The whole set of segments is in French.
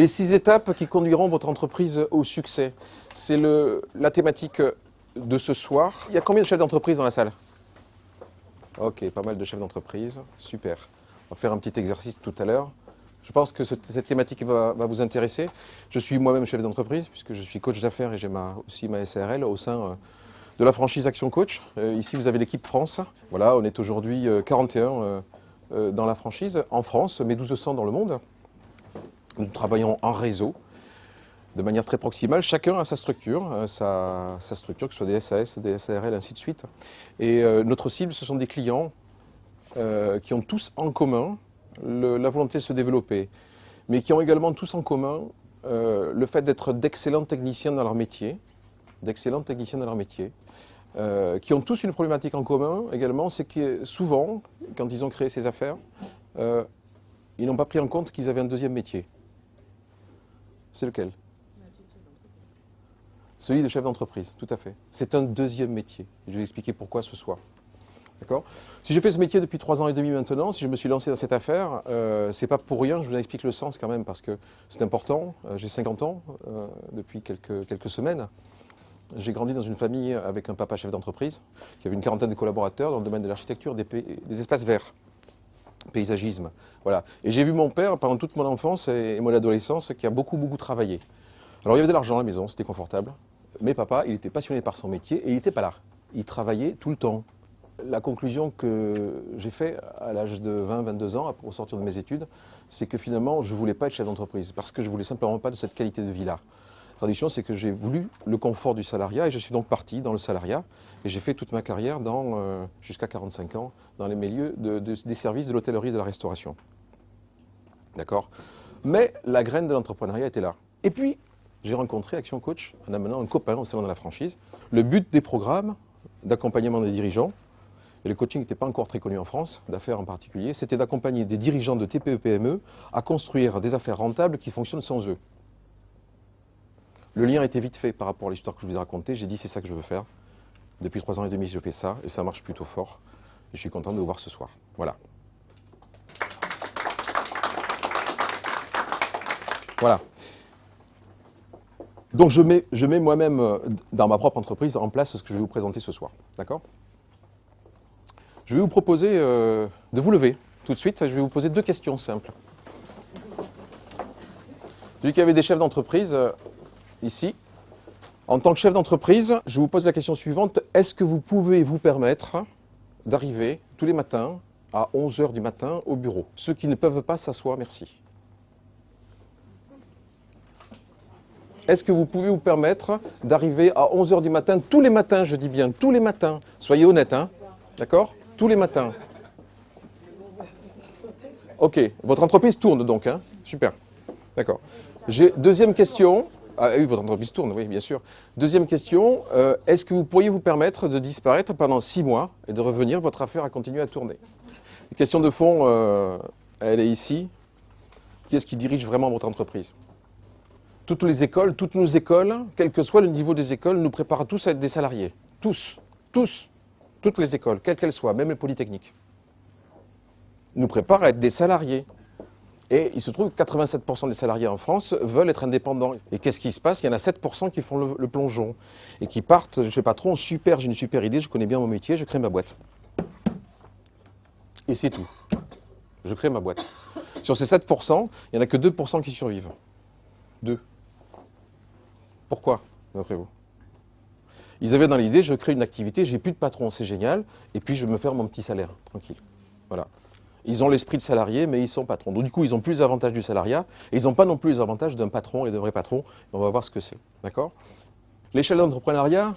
Les 6 étapes qui conduiront votre entreprise au succès. C'est la thématique de ce soir. Il y a combien de chefs d'entreprise dans la salle? Ok, pas mal de chefs d'entreprise. Super. On va faire un petit exercice tout à l'heure. Je pense que cette thématique va vous intéresser. Je suis moi-même chef d'entreprise puisque je suis coach d'affaires et j'ai aussi ma SARL au sein de la franchise Action Coach. Ici, vous avez l'équipe France. Voilà, on est aujourd'hui 41 dans la franchise en France, mais 1200 dans le monde. Nous travaillons en réseau, de manière très proximale. Chacun a sa structure, que ce soit des SAS, des SARL, ainsi de suite. Et notre cible, ce sont des clients qui ont tous en commun la volonté de se développer, mais qui ont également tous en commun le fait d'être d'excellents techniciens dans leur métier, qui ont tous une problématique en commun également, c'est que souvent, quand ils ont créé ces affaires, ils n'ont pas pris en compte qu'ils avaient un deuxième métier. C'est lequel? Celui de chef d'entreprise, tout à fait. C'est un deuxième métier. Je vais vous expliquer pourquoi ce soir. D'accord? Si j'ai fait ce métier depuis 3 ans et demi maintenant, si je me suis lancé dans cette affaire, c'est pas pour rien, je vous explique le sens quand même, parce que c'est important. J'ai 50 ans, depuis quelques semaines. J'ai grandi dans une famille avec un papa chef d'entreprise, qui avait une quarantaine de collaborateurs dans le domaine de l'architecture, des espaces verts, paysagisme. Voilà. Et j'ai vu mon père, pendant toute mon enfance et mon adolescence, qui a beaucoup travaillé. Alors il y avait de l'argent à la maison, c'était confortable, mais papa, il était passionné par son métier et il n'était pas là. Il travaillait tout le temps. La conclusion que j'ai faite à l'âge de 20-22 ans, pour sortir de mes études, c'est que finalement, je ne voulais pas être chef d'entreprise, parce que je ne voulais simplement pas de cette qualité de vie-là. La traduction, c'est que j'ai voulu le confort du salariat, et je suis donc parti dans le salariat, et j'ai fait toute ma carrière, jusqu'à 45 ans, dans les milieux des services de l'hôtellerie et de la restauration. D'accord? Mais la graine de l'entrepreneuriat était là. Et puis, j'ai rencontré Action Coach en amenant un copain au salon de la franchise. Le but des programmes d'accompagnement des dirigeants, et le coaching n'était pas encore très connu en France, d'affaires en particulier, c'était d'accompagner des dirigeants de TPE-PME à construire des affaires rentables qui fonctionnent sans eux. Le lien a été vite fait par rapport à l'histoire que je vous ai racontée. J'ai dit c'est ça que je veux faire. Depuis 3 ans et demi, je fais ça et ça marche plutôt fort. Et je suis content de vous voir ce soir. Voilà. Voilà. Donc je mets moi-même dans ma propre entreprise en place ce que je vais vous présenter ce soir. D'accord ? Je vais vous proposer de vous lever tout de suite. Je vais vous poser 2 questions simples. Celui qui avait des chefs d'entreprise, ici. En tant que chef d'entreprise, je vous pose la question suivante. Est-ce que vous pouvez vous permettre d'arriver tous les matins à 11 h du matin au bureau? Ceux qui ne peuvent pas s'asseoir, merci. Est-ce que vous pouvez vous permettre d'arriver à 11 h du matin, tous les matins, je dis bien tous les matins? Soyez honnête, hein? D'accord? Tous les matins. Ok, votre entreprise tourne donc, hein? Super. D'accord. Deuxième question. Ah oui, votre entreprise tourne, oui, bien sûr. Deuxième question, est-ce que vous pourriez vous permettre de disparaître pendant 6 mois et de revenir, votre affaire a continué à tourner? La question de fond, elle est ici. Qui est-ce qui dirige vraiment votre entreprise? Toutes les écoles, toutes nos écoles, quel que soit le niveau des écoles, nous préparent tous à être des salariés. Tous. Toutes les écoles, quelles qu'elles soient, même les polytechniques, nous préparent à être des salariés. Et il se trouve que 87% des salariés en France veulent être indépendants. Et qu'est-ce qui se passe? Il y en a 7% qui font le plongeon et qui partent chez patron, super, j'ai une super idée, je connais bien mon métier, je crée ma boîte. Et c'est tout. Je crée ma boîte. Sur ces 7%, il n'y en a que 2% qui survivent. 2. Pourquoi, d'après vous? Ils avaient dans l'idée, je crée une activité, j'ai plus de patron, c'est génial, et puis je me faire mon petit salaire, tranquille. Voilà. Ils ont l'esprit de salarié, mais ils sont patrons. Donc du coup, ils n'ont plus les avantages du salariat, et ils n'ont pas non plus les avantages d'un patron et d'un vrai patron. On va voir ce que c'est. D'accord? L'échelle d'entrepreneuriat,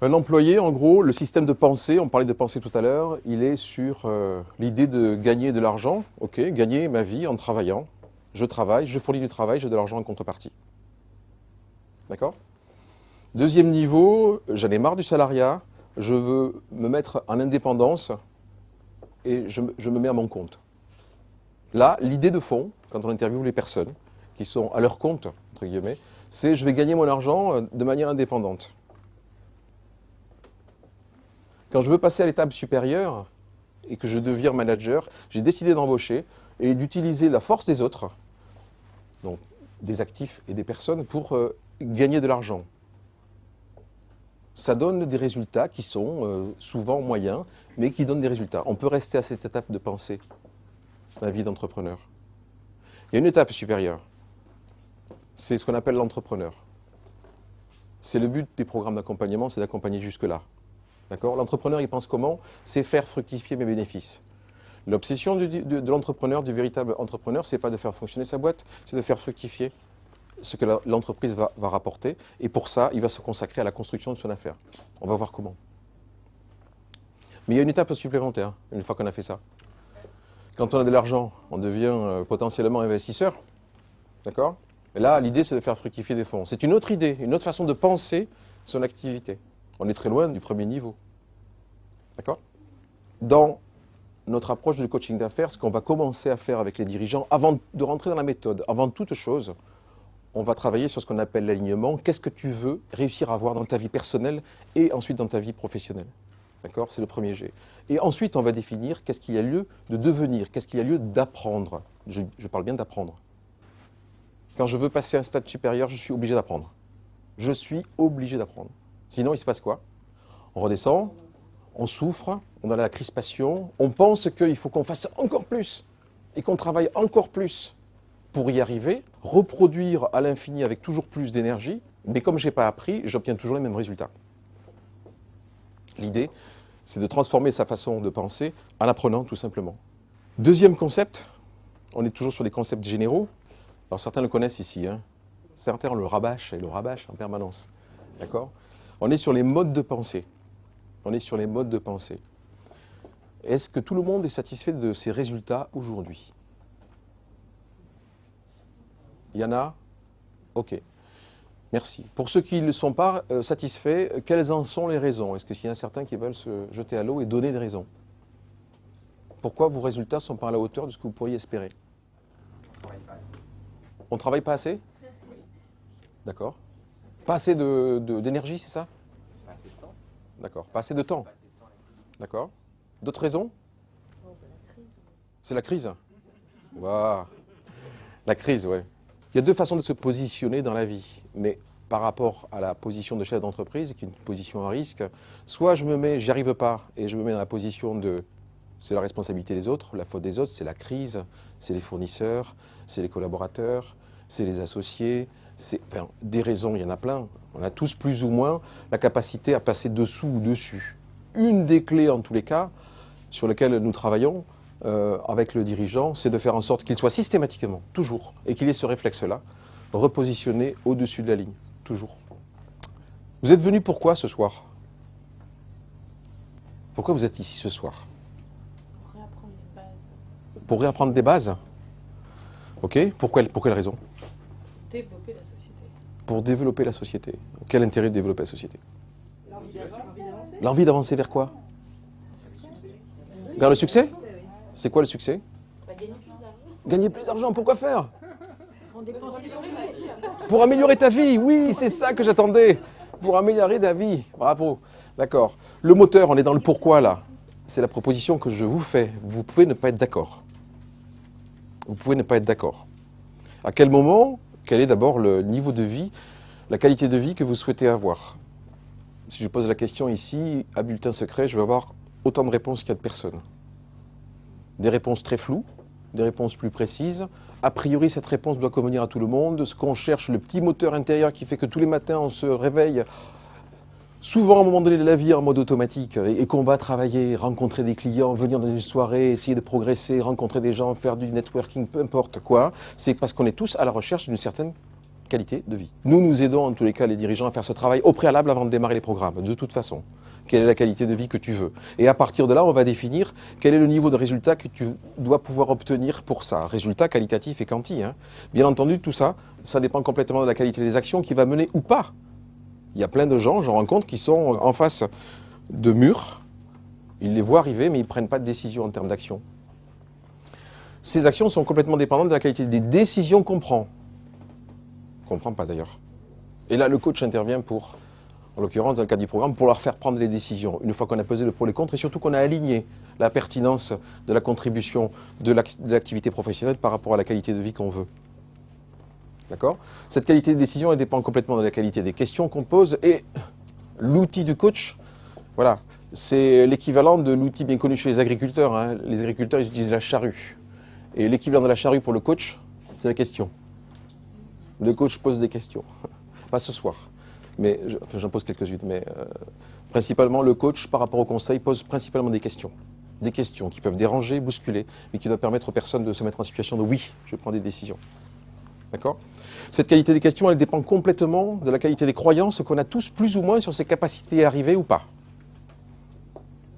un employé, en gros, le système de pensée, on parlait de pensée tout à l'heure, il est sur l'idée de gagner de l'argent. Ok, gagner ma vie en travaillant. Je travaille, je fournis du travail, j'ai de l'argent en contrepartie. D'accord? Deuxième niveau, j'en ai marre du salariat, je veux me mettre en indépendance et je me mets à mon compte. Là, l'idée de fond, quand on interviewe les personnes qui sont à leur compte, entre guillemets, c'est je vais gagner mon argent de manière indépendante. Quand je veux passer à l'étape supérieure et que je deviens manager, j'ai décidé d'embaucher et d'utiliser la force des autres, donc des actifs et des personnes pour gagner de l'argent. Ça donne des résultats qui sont souvent moyens, mais qui donnent des résultats. On peut rester à cette étape de pensée dans la vie d'entrepreneur. Il y a une étape supérieure. C'est ce qu'on appelle l'entrepreneur. C'est le but des programmes d'accompagnement, c'est d'accompagner jusque-là. D'accord ? L'entrepreneur, il pense comment ? C'est faire fructifier mes bénéfices. L'obsession de l'entrepreneur, du véritable entrepreneur, c'est pas de faire fonctionner sa boîte, c'est de faire fructifier ce que l'entreprise va rapporter. Et pour ça, il va se consacrer à la construction de son affaire. On va voir comment. Mais il y a une étape supplémentaire, une fois qu'on a fait ça. Quand on a de l'argent, on devient potentiellement investisseur. D'accord ? Et là, l'idée, c'est de faire fructifier des fonds. C'est une autre idée, une autre façon de penser son activité. On est très loin du premier niveau. D'accord ? Dans notre approche du coaching d'affaires, ce qu'on va commencer à faire avec les dirigeants, avant de rentrer dans la méthode, avant toute chose, on va travailler sur ce qu'on appelle l'alignement. Qu'est-ce que tu veux réussir à avoir dans ta vie personnelle et ensuite dans ta vie professionnelle ? D'accord ? C'est le premier G. Et ensuite, on va définir qu'est-ce qu'il y a lieu de devenir, qu'est-ce qu'il y a lieu d'apprendre. Je parle bien d'apprendre. Quand je veux passer à un stade supérieur, je suis obligé d'apprendre. Je suis obligé d'apprendre. Sinon, il se passe quoi ? On redescend, on souffre, on a la crispation, on pense qu'il faut qu'on fasse encore plus et qu'on travaille encore plus pour y arriver, reproduire à l'infini avec toujours plus d'énergie, mais comme je n'ai pas appris, j'obtiens toujours les mêmes résultats. L'idée, c'est de transformer sa façon de penser en apprenant tout simplement. Deuxième concept, on est toujours sur les concepts généraux. Alors certains le connaissent ici, hein. Certains le rabâchent et le rabâchent en permanence. D'accord ? On est sur les modes de pensée. On est sur les modes de pensée. Est-ce que tout le monde est satisfait de ces résultats aujourd'hui ? Il y en a ? Ok. Merci. Pour ceux qui ne sont pas satisfaits, quelles en sont les raisons ? Est-ce qu'il y en a certains qui veulent se jeter à l'eau et donner des raisons ? Pourquoi vos résultats ne sont pas à la hauteur de ce que vous pourriez espérer ? On ne travaille pas assez ? D'accord. Pas assez d'énergie, c'est ça ? Pas assez de temps. D'accord. Pas assez de temps. D'accord. D'autres raisons ? C'est la crise. Waouh. La crise, ouais. Il y a deux façons de se positionner dans la vie, mais par rapport à la position de chef d'entreprise, qui est une position à risque, soit je me mets, j'y arrive pas, et je me mets dans la position de, c'est la responsabilité des autres, la faute des autres, c'est la crise, c'est les fournisseurs, c'est les collaborateurs, c'est les associés, enfin, des raisons, il y en a plein. On a tous plus ou moins la capacité à passer dessous ou dessus. Une des clés, en tous les cas, sur lesquelles nous travaillons, avec le dirigeant, c'est de faire en sorte qu'il soit systématiquement, toujours, et qu'il ait ce réflexe-là, repositionné au-dessus de la ligne, toujours. Vous êtes venu pourquoi ce soir ? Pourquoi vous êtes ici ce soir ? Pour réapprendre les bases. Pour réapprendre des bases ? Ok, pour quelle raison ? Développer la société. Pour développer la société. Quel intérêt de développer la société ? L'envie d'avancer. L'envie d'avancer vers quoi ? Vers le succès ? C'est quoi le succès ? Gagner plus d'argent. Gagner plus d'argent, pourquoi faire ? On dépense Pour améliorer ta vie, oui, c'est ça que j'attendais. Pour améliorer ta vie, bravo. D'accord. Le moteur, on est dans le pourquoi là. C'est la proposition que je vous fais. Vous pouvez ne pas être d'accord. Vous pouvez ne pas être d'accord. À quel moment, quel est d'abord le niveau de vie, la qualité de vie que vous souhaitez avoir ? Si je pose la question ici, à bulletin secret, je vais avoir autant de réponses qu'il y a de personnes. Des réponses très floues, des réponses plus précises. A priori, cette réponse doit convenir à tout le monde. Ce qu'on cherche, le petit moteur intérieur qui fait que tous les matins, on se réveille, souvent à un moment donné de la vie en mode automatique, et qu'on va travailler, rencontrer des clients, venir dans une soirée, essayer de progresser, rencontrer des gens, faire du networking, peu importe quoi. C'est parce qu'on est tous à la recherche d'une certaine qualité de vie. Nous aidons en tous les cas les dirigeants à faire ce travail au préalable avant de démarrer les programmes, de toute façon. Quelle est la qualité de vie que tu veux? Et à partir de là, on va définir quel est le niveau de résultat que tu dois pouvoir obtenir pour ça. Résultat qualitatif et quanti. Hein. Bien entendu, tout ça, ça dépend complètement de la qualité des actions qui va mener ou pas. Il y a plein de gens, j'en rencontre, qui sont en face de murs. Ils les voient arriver, mais ils ne prennent pas de décision en termes d'action. Ces actions sont complètement dépendantes de la qualité des décisions qu'on prend. On ne comprend pas d'ailleurs. Et là, le coach intervient pour, en l'occurrence, dans le cadre du programme, pour leur faire prendre les décisions. Une fois qu'on a pesé le pour et le contre, et surtout qu'on a aligné la pertinence de la contribution de l'activité professionnelle par rapport à la qualité de vie qu'on veut. D'accord? Cette qualité de décision, elle dépend complètement de la qualité des questions qu'on pose et l'outil du coach, voilà, c'est l'équivalent de l'outil bien connu chez les agriculteurs, hein. Les agriculteurs, ils utilisent la charrue. Et l'équivalent de la charrue pour le coach, c'est la question. Le coach pose des questions. Pas ce soir, mais j'en pose quelques-unes. Mais principalement, le coach, par rapport au conseil, pose principalement des questions. Des questions qui peuvent déranger, bousculer, mais qui doivent permettre aux personnes de se mettre en situation de oui, je prends des décisions. D'accord? Cette qualité des questions, elle dépend complètement de la qualité des croyances qu'on a tous plus ou moins sur ses capacités à arriver ou pas.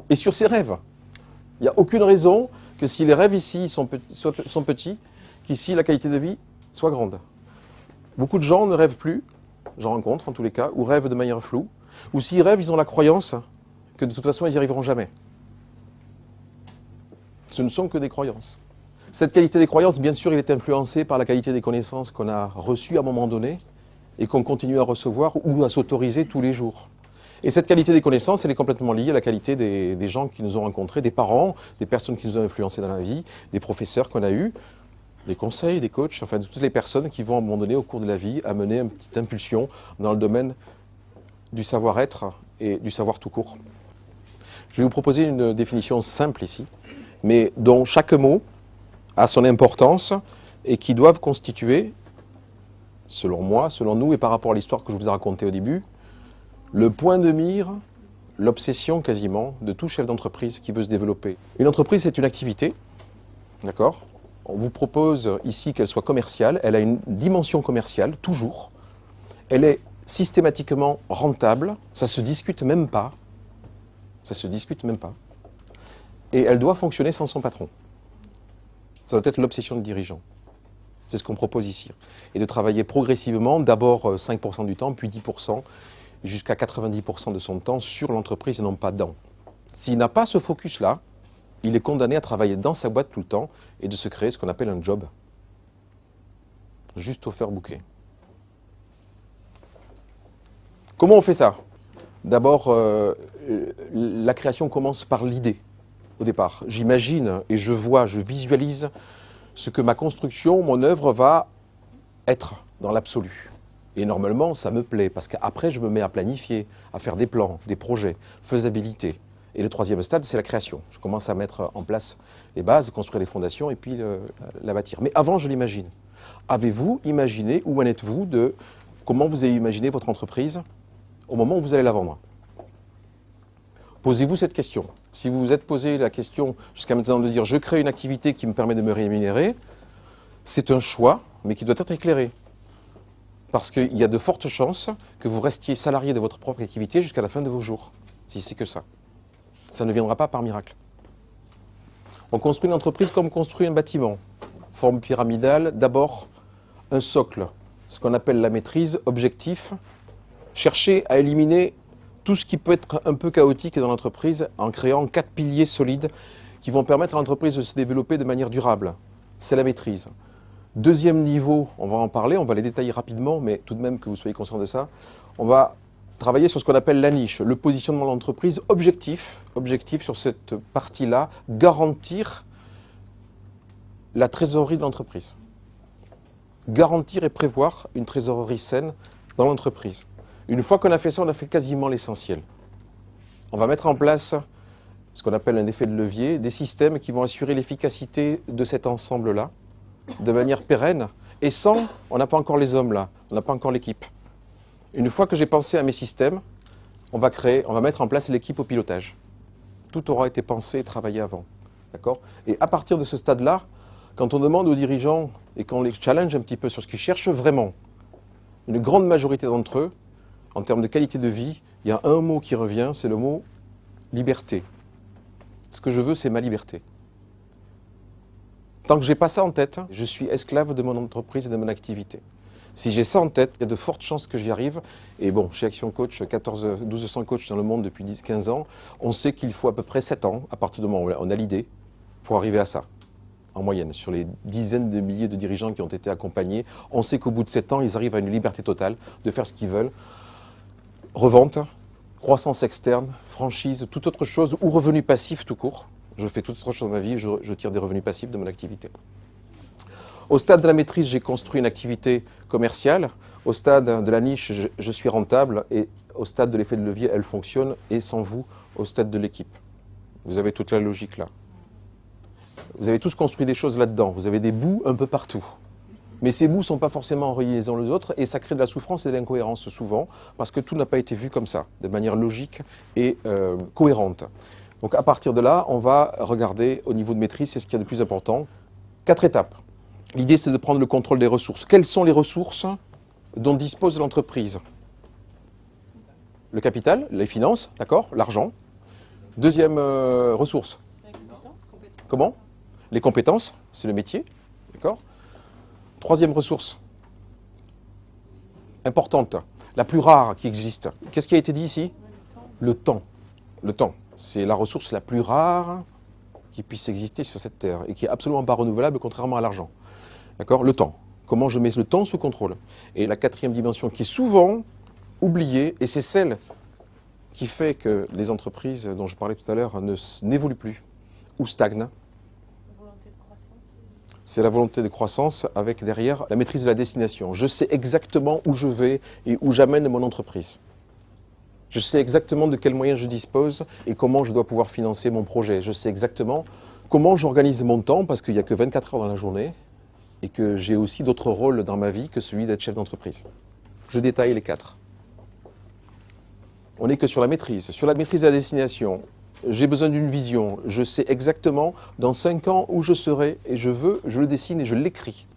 Et sur ses rêves. Il n'y a aucune raison que si les rêves ici sont petits, qu'ici la qualité de vie soit grande. Beaucoup de gens ne rêvent plus, j'en rencontre en tous les cas, ou rêvent de manière floue, ou s'ils rêvent, ils ont la croyance que de toute façon ils n'y arriveront jamais. Ce ne sont que des croyances. Cette qualité des croyances, bien sûr, elle est influencée par la qualité des connaissances qu'on a reçues à un moment donné et qu'on continue à recevoir ou à s'autoriser tous les jours. Et cette qualité des connaissances, elle est complètement liée à la qualité des gens qui nous ont rencontrés, des parents, des personnes qui nous ont influencés dans la vie, des professeurs qu'on a eus, des conseils, des coachs, enfin de toutes les personnes qui vont à un moment donné au cours de la vie amener une petite impulsion dans le domaine du savoir-être et du savoir tout court. Je vais vous proposer une définition simple ici, mais dont chaque mot a son importance et qui doivent constituer, selon moi, selon nous et par rapport à l'histoire que je vous ai racontée au début, le point de mire, l'obsession quasiment de tout chef d'entreprise qui veut se développer. Une entreprise, c'est une activité, d'accord? On vous propose ici qu'elle soit commerciale, elle a une dimension commerciale, toujours. Elle est systématiquement rentable, ça ne se discute même pas. Ça se discute même pas. Et elle doit fonctionner sans son patron. Ça doit être l'obsession du dirigeant. C'est ce qu'on propose ici. Et de travailler progressivement, d'abord 5% du temps, puis 10%, jusqu'à 90% de son temps sur l'entreprise et non pas dans. S'il n'a pas ce focus-là, il est condamné à travailler dans sa boîte tout le temps et de se créer ce qu'on appelle un job. Juste au faire bouquet. Comment on fait ça? D'abord, la création commence par l'idée, au départ. J'imagine et je vois, je visualise ce que ma construction, mon œuvre va être dans l'absolu. Et normalement, ça me plaît, parce qu'après, je me mets à planifier, à faire des plans, des projets, faisabilité. Et le troisième stade, c'est la création. Je commence à mettre en place les bases, construire les fondations et puis la bâtir. Mais avant, je l'imagine. Avez-vous imaginé, où en êtes-vous de comment vous avez imaginé votre entreprise au moment où vous allez la vendre? Posez-vous cette question. Si vous vous êtes posé la question jusqu'à maintenant de dire « je crée une activité qui me permet de me rémunérer », c'est un choix, mais qui doit être éclairé. Parce qu'il y a de fortes chances que vous restiez salarié de votre propre activité jusqu'à la fin de vos jours, si c'est que ça. Ça ne viendra pas par miracle. On construit une entreprise comme on construit un bâtiment. Forme pyramidale, d'abord un socle, ce qu'on appelle la maîtrise, objectif. Chercher à éliminer tout ce qui peut être un peu chaotique dans l'entreprise en créant 4 piliers solides qui vont permettre à l'entreprise de se développer de manière durable. C'est la maîtrise. Deuxième niveau, on va en parler, on va les détailler rapidement, mais tout de même que vous soyez conscient de ça. On va travailler sur ce qu'on appelle la niche, le positionnement de l'entreprise, objectif sur cette partie-là, garantir la trésorerie de l'entreprise. Garantir et prévoir une trésorerie saine dans l'entreprise. Une fois qu'on a fait ça, on a fait quasiment l'essentiel. On va mettre en place ce qu'on appelle un effet de levier, des systèmes qui vont assurer l'efficacité de cet ensemble-là, de manière pérenne, et sans, on n'a pas encore les hommes là, on n'a pas encore l'équipe. Une fois que j'ai pensé à mes systèmes, on va mettre en place l'équipe au pilotage. Tout aura été pensé et travaillé avant. D'accord ? Et à partir de ce stade-là, quand on demande aux dirigeants et qu'on les challenge un petit peu sur ce qu'ils cherchent vraiment, une grande majorité d'entre eux, en termes de qualité de vie, il y a un mot qui revient, c'est le mot liberté. Ce que je veux, c'est ma liberté. Tant que je n'ai pas ça en tête, je suis esclave de mon entreprise et de mon activité. Si j'ai ça en tête, il y a de fortes chances que j'y arrive. Et bon, chez Action Coach, 1200 coachs dans le monde depuis 10-15 ans, on sait qu'il faut à peu près 7 ans, à partir du moment où on a l'idée, pour arriver à ça. En moyenne, sur les dizaines de milliers de dirigeants qui ont été accompagnés, on sait qu'au bout de 7 ans, ils arrivent à une liberté totale de faire ce qu'ils veulent. Revente, croissance externe, franchise, toute autre chose, ou revenu passif tout court. Je fais toute autre chose dans ma vie, je tire des revenus passifs de mon activité. Au stade de la maîtrise, j'ai construit une activité commerciale. Au stade de la niche, je suis rentable. Et au stade de l'effet de levier, elle fonctionne. Et sans vous, au stade de l'équipe. Vous avez toute la logique là. Vous avez tous construit des choses là-dedans. Vous avez des bouts un peu partout. Mais ces bouts ne sont pas forcément reliés les uns aux autres et ça crée de la souffrance et de l'incohérence souvent parce que tout n'a pas été vu comme ça, de manière logique et cohérente. Donc à partir de là, on va regarder au niveau de maîtrise, c'est ce qu'il y a de plus important. 4 étapes. L'idée, c'est de prendre le contrôle des ressources. Quelles sont les ressources dont dispose l'entreprise? Le capital, les finances, d'accord, l'argent. Deuxième ressource. Comment? Les compétences, c'est le métier, d'accord. Troisième ressource, importante, la plus rare qui existe. Qu'est-ce qui a été dit ici? Le temps. Le temps, c'est la ressource la plus rare qui puisse exister sur cette terre et qui est absolument pas renouvelable, contrairement à l'argent. D'accord? Le temps. Comment je mets le temps sous contrôle? Et la quatrième dimension qui est souvent oubliée, et c'est celle qui fait que les entreprises dont je parlais tout à l'heure n'évoluent plus ou stagnent. C'est la volonté de croissance avec derrière la maîtrise de la destination. Je sais exactement où je vais et où j'amène mon entreprise. Je sais exactement de quels moyens je dispose et comment je dois pouvoir financer mon projet. Je sais exactement comment j'organise mon temps parce qu'il n'y a que 24 heures dans la journée et que j'ai aussi d'autres rôles dans ma vie que celui d'être chef d'entreprise. Je détaille les 4. On n'est que sur la maîtrise. Sur la maîtrise de la destination, j'ai besoin d'une vision. Je sais exactement dans 5 ans où je serai et je le dessine et je l'écris.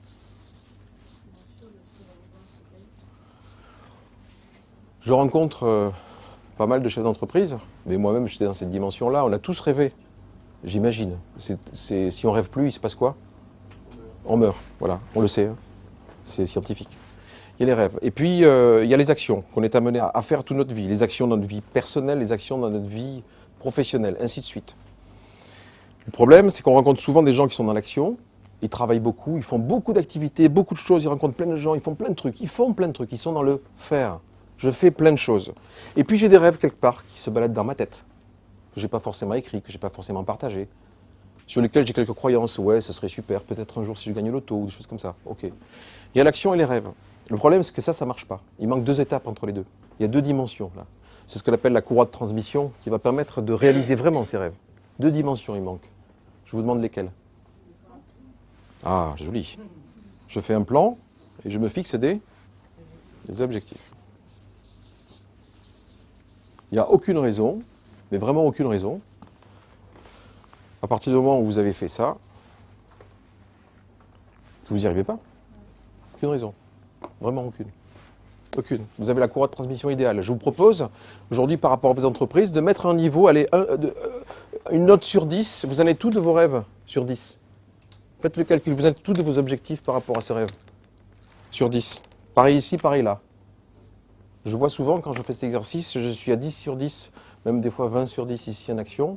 Je rencontre pas mal de chefs d'entreprise, mais moi-même j'étais dans cette dimension-là. On a tous rêvé, j'imagine. Si on rêve plus, il se passe quoi? On meurt, voilà, on le sait, hein. C'est scientifique. Il y a les rêves. Et puis, il y a les actions qu'on est amené à faire toute notre vie. Les actions dans notre vie personnelle, les actions dans notre vie professionnelle, ainsi de suite. Le problème, c'est qu'on rencontre souvent des gens qui sont dans l'action, ils travaillent beaucoup, ils font beaucoup d'activités, beaucoup de choses, ils rencontrent plein de gens, ils font plein de trucs, ils sont dans le faire. Je fais plein de choses. Et puis j'ai des rêves quelque part qui se baladent dans ma tête, que je n'ai pas forcément écrit, que je n'ai pas forcément partagé, sur lesquels j'ai quelques croyances. Ouais, ce serait super, peut-être un jour si je gagne l'auto, ou des choses comme ça. Ok. Il y a l'action et les rêves. Le problème, c'est que ça ne marche pas. Il manque 2 étapes entre les deux. Il y a 2 dimensions là. C'est ce qu'on appelle la courroie de transmission qui va permettre de réaliser vraiment ces rêves. 2 dimensions, il manque. Je vous demande lesquelles. Ah, joli. Je fais un plan et je me fixe des objectifs. Il n'y a aucune raison, mais vraiment aucune raison, à partir du moment où vous avez fait ça, que vous n'y arrivez pas. Aucune raison. Vraiment aucune. Aucune. Vous avez la courroie de transmission idéale. Je vous propose, aujourd'hui, par rapport à vos entreprises, de mettre un niveau, allez, une note sur 10. Vous en êtes tout de vos rêves sur 10. Faites le calcul. Vous êtes tout de vos objectifs par rapport à ces rêves. Sur 10. Pareil ici, pareil là. Je vois souvent, quand je fais cet exercice, je suis à 10 sur 10, même des fois 20 sur 10 ici en action.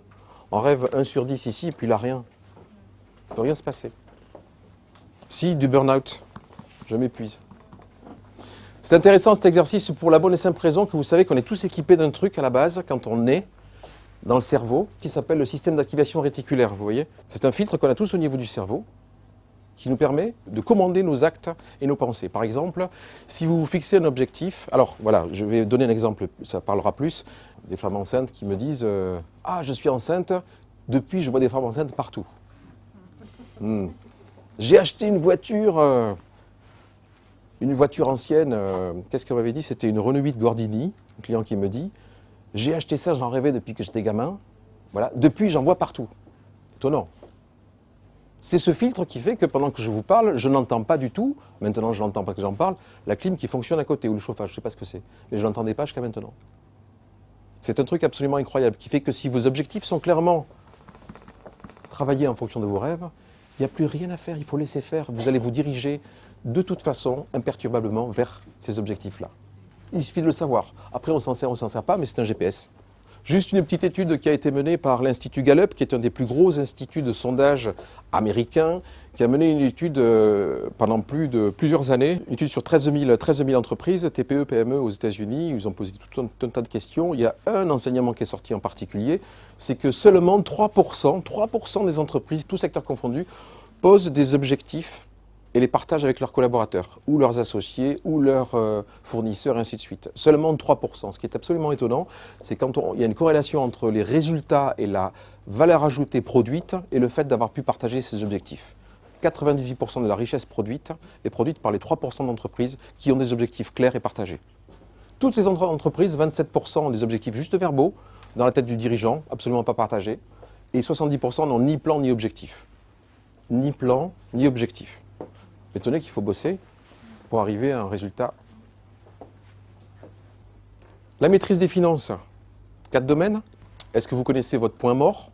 En rêve, 1 sur 10 ici, et puis là, rien. Il ne peut rien se passer. Si, du burn-out. Je m'épuise. C'est intéressant cet exercice pour la bonne et simple raison que vous savez qu'on est tous équipés d'un truc à la base quand on est dans le cerveau qui s'appelle le système d'activation réticulaire, vous voyez. C'est un filtre qu'on a tous au niveau du cerveau qui nous permet de commander nos actes et nos pensées. Par exemple, si vous vous fixez un objectif, alors voilà, je vais donner un exemple, ça parlera plus, des femmes enceintes qui me disent « Ah, je suis enceinte, depuis je vois des femmes enceintes partout. J'ai acheté une voiture ancienne, qu'est-ce qu'elle m'avait dit? C'était une Renault 8 Gordini, un client qui me dit « J'ai acheté ça, j'en rêvais depuis que j'étais gamin. Voilà, depuis j'en vois partout. » Étonnant. C'est ce filtre qui fait que pendant que je vous parle, je n'entends pas du tout, maintenant je l'entends parce que j'en parle, la clim qui fonctionne à côté ou le chauffage, je ne sais pas ce que c'est, mais je ne l'entendais pas jusqu'à maintenant. C'est un truc absolument incroyable qui fait que si vos objectifs sont clairement travaillés en fonction de vos rêves, il n'y a plus rien à faire, il faut laisser faire. Vous allez vous diriger de toute façon, imperturbablement, vers ces objectifs-là. Il suffit de le savoir. Après, on s'en sert, on ne s'en sert pas, mais c'est un GPS. Juste une petite étude qui a été menée par l'Institut Gallup, qui est un des plus gros instituts de sondage américains, qui a mené une étude pendant plusieurs années, une étude sur 13 000 entreprises, TPE, PME aux États-Unis. Ils ont posé tout un tas de questions. Il y a un enseignement qui est sorti en particulier, c'est que seulement 3% des entreprises, tous secteurs confondus, posent des objectifs et les partagent avec leurs collaborateurs, ou leurs associés, ou leurs fournisseurs, et ainsi de suite. Seulement 3%. Ce qui est absolument étonnant, c'est quand il y a une corrélation entre les résultats et la valeur ajoutée produite et le fait d'avoir pu partager ces objectifs. 98% de la richesse produite est produite par les 3% d'entreprises qui ont des objectifs clairs et partagés. Toutes les entreprises, 27% ont des objectifs juste verbaux, dans la tête du dirigeant, absolument pas partagés, et 70% n'ont ni plan ni objectif. Ni plan, ni objectif. Étonné qu'il faut bosser pour arriver à un résultat. La maîtrise des finances. 4 domaines. Est-ce que vous connaissez votre point mort?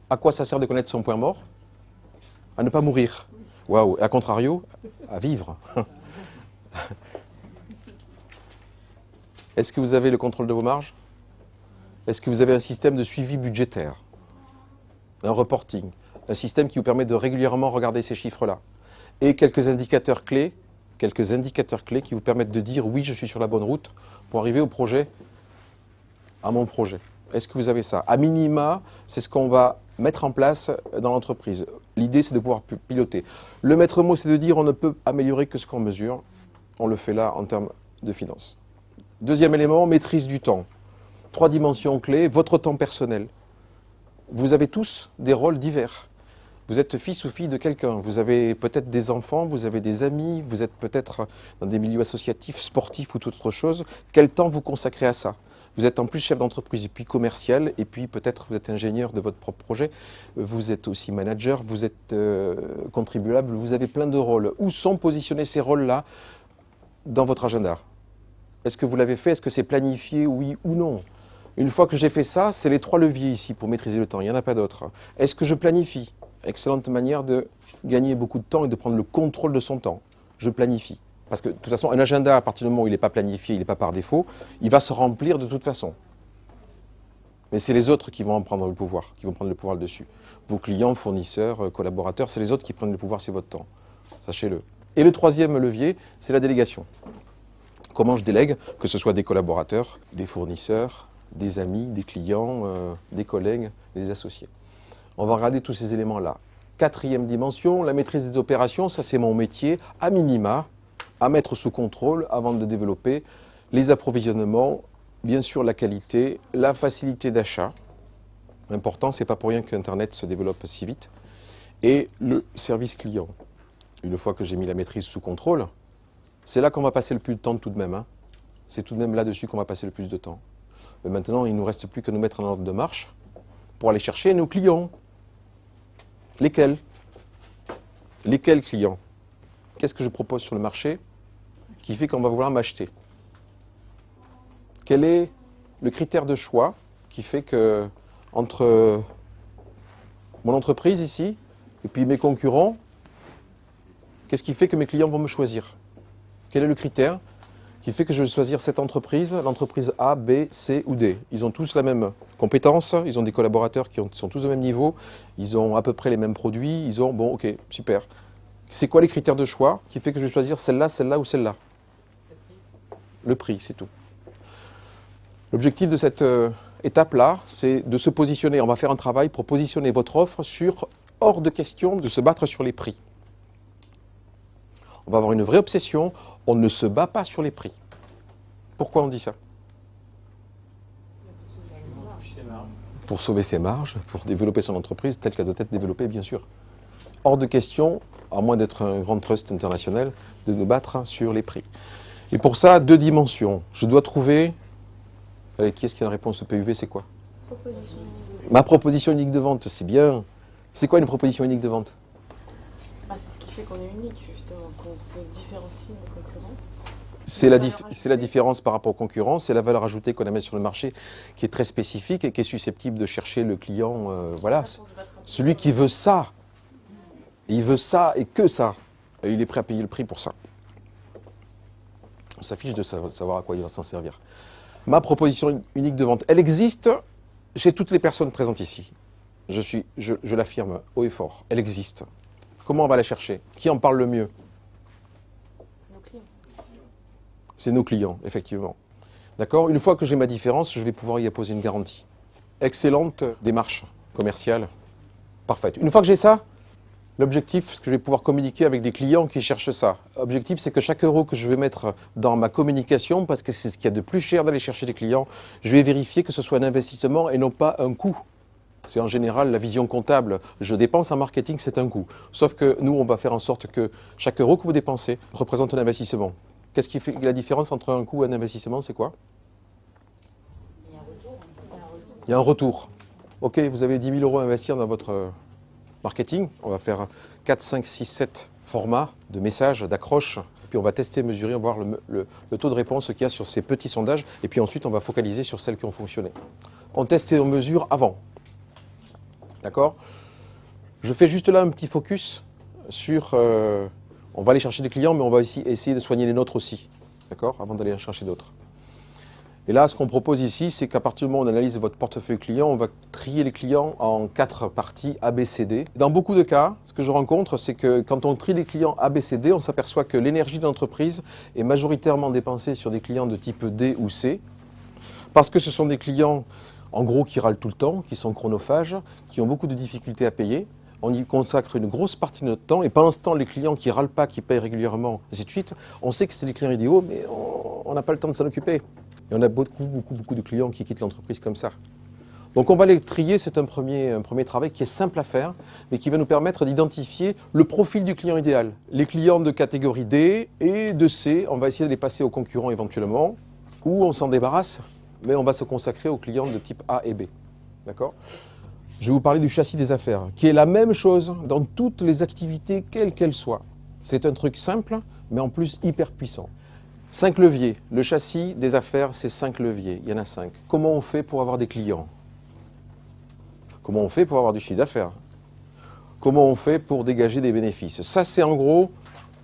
À quoi ça sert de connaître son point mort? À ne pas mourir. Waouh. Et à contrario, à vivre. Est-ce que vous avez le contrôle de vos marges? Est-ce que vous avez un système de suivi budgétaire? Un reporting? Un système qui vous permet de régulièrement regarder ces chiffres-là? Et quelques indicateurs clés qui vous permettent de dire oui, je suis sur la bonne route pour arriver au projet, à mon projet. Est-ce que vous avez ça? À minima, c'est ce qu'on va mettre en place dans l'entreprise. L'idée, c'est de pouvoir piloter. Le maître mot, c'est de dire on ne peut améliorer que ce qu'on mesure. On le fait là en termes de finances. Deuxième élément, maîtrise du temps. 3 dimensions clés, votre temps personnel. Vous avez tous des rôles divers. Vous êtes fils ou fille de quelqu'un, vous avez peut-être des enfants, vous avez des amis, vous êtes peut-être dans des milieux associatifs, sportifs ou toute autre chose. Quel temps vous consacrez à ça? Vous êtes en plus chef d'entreprise et puis commercial, et puis peut-être vous êtes ingénieur de votre propre projet, vous êtes aussi manager, vous êtes contribuable, vous avez plein de rôles. Où sont positionnés ces rôles-là dans votre agenda? Est-ce que vous l'avez fait? Est-ce que c'est planifié, oui ou non? Une fois que j'ai fait ça, c'est les 3 leviers ici pour maîtriser le temps, il n'y en a pas d'autres. Est-ce que je planifie? Excellente manière de gagner beaucoup de temps et de prendre le contrôle de son temps. Je planifie. Parce que de toute façon, un agenda, à partir du moment où il n'est pas planifié, il n'est pas par défaut, il va se remplir de toute façon. Mais c'est les autres qui vont en prendre le pouvoir, qui vont prendre le pouvoir dessus. Vos clients, fournisseurs, collaborateurs, c'est les autres qui prennent le pouvoir, c'est votre temps. Sachez-le. Et le 3e levier, c'est la délégation. Comment je délègue, que ce soit des collaborateurs, des fournisseurs, des amis, des clients, des collègues, des associés. On va regarder tous ces éléments-là. 4e dimension, la maîtrise des opérations, ça c'est mon métier, à minima, à mettre sous contrôle avant de développer les approvisionnements, bien sûr la qualité, la facilité d'achat. Important, c'est pas pour rien qu'Internet se développe si vite. Et le service client. Une fois que j'ai mis la maîtrise sous contrôle, c'est là qu'on va passer le plus de temps tout de même. C'est tout de même là-dessus qu'on va passer le plus de temps. Mais maintenant, il ne nous reste plus que nous mettre en ordre de marche pour aller chercher nos clients. Lesquels? Lesquels clients? Qu'est-ce que je propose sur le marché qui fait qu'on va vouloir m'acheter? Quel est le critère de choix qui fait que, entre mon entreprise ici et puis mes concurrents, qu'est-ce qui fait que mes clients vont me choisir? Quel est le critère qui fait que je vais choisir cette entreprise, l'entreprise A, B, C ou D? Ils ont tous la même compétence, ils ont des collaborateurs qui sont tous au même niveau, ils ont à peu près les mêmes produits, ils ont, bon, ok, super. C'est quoi les critères de choix qui fait que je vais choisir celle-là ou celle-là? Le prix, c'est tout. L'objectif de cette étape-là, c'est de se positionner. On va faire un travail pour positionner votre offre sur, hors de question de se battre sur les prix. On va avoir une vraie obsession, on ne se bat pas sur les prix. Pourquoi on dit ça? Pour sauver ses marges, pour développer son entreprise telle qu'elle doit être développée, bien sûr. Hors de question, à moins d'être un grand trust international, de nous battre sur les prix. Et pour ça, 2 dimensions. Je dois trouver... Allez, qui est-ce qui a la réponse au PUV, c'est quoi? Proposition unique de Ma proposition unique de vente, c'est bien. C'est quoi une proposition unique de vente? c'est ce qui fait qu'on est unique, justement, qu'on se différencie des concurrents. C'est la différence par rapport aux concurrents, c'est la valeur ajoutée qu'on a sur le marché qui est très spécifique et qui est susceptible de chercher le client, voilà, celui qui veut ça. Il veut ça et que ça. Et il est prêt à payer le prix pour ça. On s'affiche de savoir à quoi il va s'en servir. Ma proposition unique de vente, elle existe chez toutes les personnes présentes ici. Je l'affirme haut et fort, elle existe. Comment on va la chercher? Qui en parle le mieux? Nos clients. C'est nos clients, effectivement. D'accord? Une fois que j'ai ma différence, je vais pouvoir y apposer une garantie. Excellente démarche commerciale. Parfaite. Une fois que j'ai ça, L'objectif, c'est que je vais pouvoir communiquer avec des clients qui cherchent ça. L'objectif, c'est que chaque euro que je vais mettre dans ma communication, parce que c'est ce qu'il y a de plus cher d'aller chercher des clients, je vais vérifier que ce soit un investissement et non pas un coût. C'est en général la vision comptable. Je dépense en marketing, c'est un coût. Sauf que nous, on va faire en sorte que chaque euro que vous dépensez représente un investissement. Qu'est-ce qui fait la différence entre un coût et un investissement? C'est quoi? Il y a un retour. Ok, vous avez 10 000 euros à investir dans votre marketing. On va faire 4, 5, 6, 7 formats de messages, d'accroches. Puis on va tester, mesurer, voir le taux de réponse qu'il y a sur ces petits sondages. Et puis ensuite, on va focaliser sur celles qui ont fonctionné. On teste et on mesure avant. D'accord? Je fais juste là un petit focus sur... on va aller chercher des clients, mais on va aussi essayer de soigner les nôtres aussi. D'accord? Avant d'aller en chercher d'autres. Et là, ce qu'on propose ici, c'est qu'à partir du moment où on analyse votre portefeuille client, on va trier les clients en 4 parties A, B, C, D. Dans beaucoup de cas, ce que je rencontre, c'est que quand on trie les clients A, B, C, D, on s'aperçoit que l'énergie de l'entreprise est majoritairement dépensée sur des clients de type D ou C, parce que ce sont des clients, en gros, qui râlent tout le temps, qui sont chronophages, qui ont beaucoup de difficultés à payer. On y consacre une grosse partie de notre temps, et pendant ce temps, les clients qui râlent pas, qui payent régulièrement, ainsi de suite, on sait que c'est des clients idéaux, mais on n'a pas le temps de s'en occuper. Et on a beaucoup de clients qui quittent l'entreprise comme ça. Donc on va les trier, c'est un premier travail qui est simple à faire, mais qui va nous permettre d'identifier le profil du client idéal. Les clients de catégorie D et de C, on va essayer de les passer aux concurrents éventuellement, ou on s'en débarrasse, mais on va se consacrer aux clients de type A et B. D'accord ? Je vais vous parler du châssis des affaires, qui est la même chose dans toutes les activités, quelles qu'elles soient. C'est un truc simple, mais en plus hyper puissant. 5 leviers. Le châssis des affaires, c'est 5 leviers. Il y en a 5. Comment on fait pour avoir des clients? Comment on fait pour avoir du chiffre d'affaires? Comment on fait pour dégager des bénéfices? Ça, c'est en gros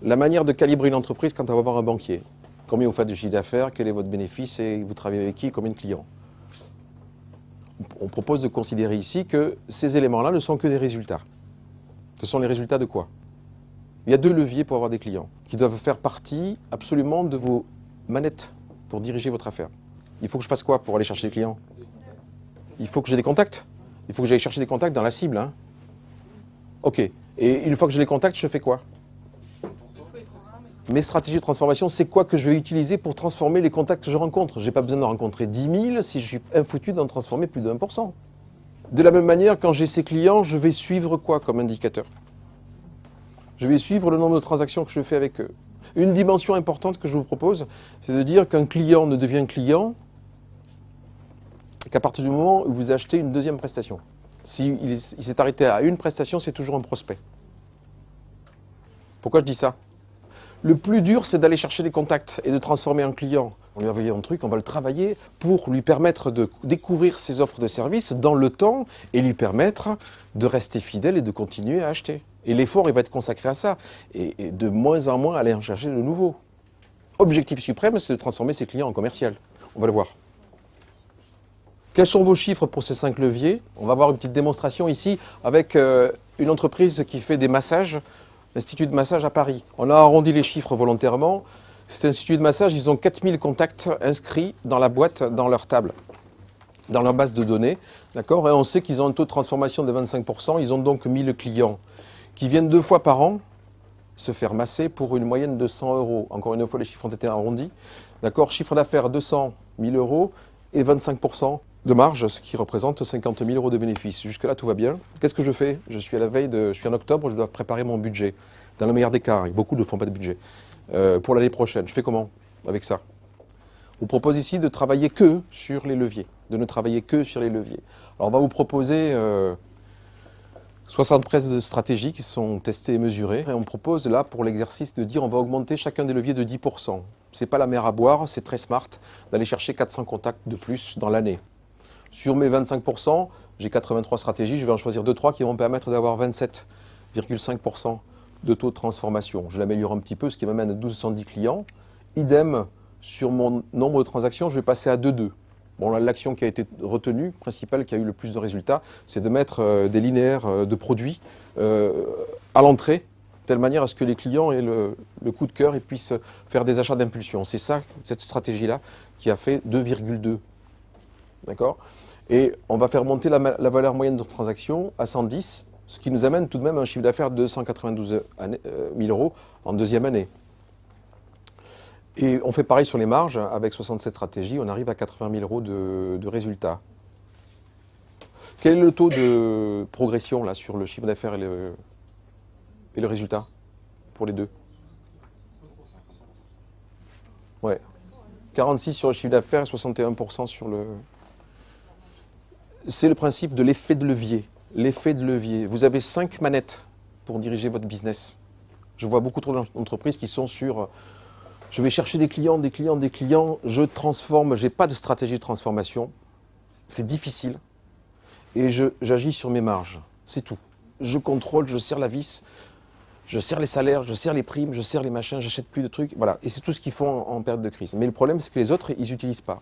la manière de calibrer une entreprise quand on va voir un banquier. Combien vous faites de chiffre d'affaires? Quel est votre bénéfice? Et vous travaillez avec qui? Combien de clients? On propose de considérer ici que ces éléments-là ne sont que des résultats. Ce sont les résultats de quoi? Il y a 2 leviers pour avoir des clients qui doivent faire partie absolument de vos manettes pour diriger votre affaire. Il faut que je fasse quoi pour aller chercher des clients? Il faut que j'ai des contacts. Il faut que j'aille chercher des contacts dans la cible. Hein. Ok. Et une fois que j'ai les contacts, je fais quoi? Mes stratégies de transformation, c'est quoi que je vais utiliser pour transformer les contacts que je rencontre? Je n'ai pas besoin de rencontrer 10 000 si je suis infoutu d'en transformer plus de 1%. De la même manière, quand j'ai ces clients, je vais suivre quoi comme indicateur? Je vais suivre le nombre de transactions que je fais avec eux. Une dimension importante que je vous propose, c'est de dire qu'un client ne devient client qu'à partir du moment où vous achetez une deuxième prestation. S'il s'est arrêté à une prestation, c'est toujours un prospect. Pourquoi je dis ça? Le plus dur, c'est d'aller chercher des contacts et de transformer un client. On lui a envoyé un truc, on va le travailler pour lui permettre de découvrir ses offres de services dans le temps et lui permettre de rester fidèle et de continuer à acheter. Et l'effort, il va être consacré à ça. Et de moins en moins, aller en chercher de nouveau. Objectif suprême, c'est de transformer ses clients en commercial. On va le voir. Quels sont vos chiffres pour ces 5 leviers? On va voir une petite démonstration ici avec une entreprise qui fait des massages, l'Institut de massage à Paris. On a arrondi les chiffres volontairement. Cet institut de massage, ils ont 4000 contacts inscrits dans la boîte, dans leur table, dans leur base de données. D'accord? Et on sait qu'ils ont un taux de transformation de 25%. Ils ont donc 1000 clients qui viennent 2 fois par an se faire masser pour une moyenne de 100 euros. Encore une fois, les chiffres ont été arrondis. D'accord? Chiffre d'affaires 200 000 euros et 25% de marge, ce qui représente 50 000 euros de bénéfices. Jusque-là, tout va bien. Qu'est-ce que je fais? Je suis à la veille je suis en octobre, je dois préparer mon budget. Dans le meilleur des cas, beaucoup ne font pas de budget. Pour l'année prochaine, je fais comment avec ça? Je vous propose ici de travailler que sur les leviers, de ne travailler que sur les leviers. Alors, on va vous proposer 73 stratégies qui sont testées et mesurées. Et on propose là, pour l'exercice, de dire on va augmenter chacun des leviers de 10%. Ce n'est pas la mer à boire, c'est très smart d'aller chercher 400 contacts de plus dans l'année. Sur mes 25%, j'ai 83 stratégies, je vais en choisir 2-3 qui vont me permettre d'avoir 27,5% de taux de transformation. Je l'améliore un petit peu, ce qui m'amène à 1210 clients. Idem, sur mon nombre de transactions, je vais passer à 2,2. Bon, l'action qui a été retenue, principale, qui a eu le plus de résultats, c'est de mettre des linéaires de produits à l'entrée, de telle manière à ce que les clients aient le coup de cœur et puissent faire des achats d'impulsion. C'est ça, cette stratégie-là, qui a fait 2,2. D'accord? Et on va faire monter la valeur moyenne de transaction à 110. Ce qui nous amène tout de même à un chiffre d'affaires de 292 000 euros en deuxième année. Et on fait pareil sur les marges, avec 67 stratégies, on arrive à 80 000 euros de résultats. Quel est le taux de progression là, sur le chiffre d'affaires et le résultat pour les deux? Ouais. 46 sur le chiffre d'affaires et 61% sur le... C'est le principe de l'effet de levier. L'effet de levier. Vous avez 5 manettes pour diriger votre business. Je vois beaucoup trop d'entreprises qui sont sur... Je vais chercher des clients, je transforme, je n'ai pas de stratégie de transformation. C'est difficile. Et j'agis sur mes marges. C'est tout. Je contrôle, je serre la vis, je serre les salaires, je serre les primes, je serre les machins, j'achète plus de trucs. Voilà. Et c'est tout ce qu'ils font en période de crise. Mais le problème, c'est que les autres, ils n'utilisent pas.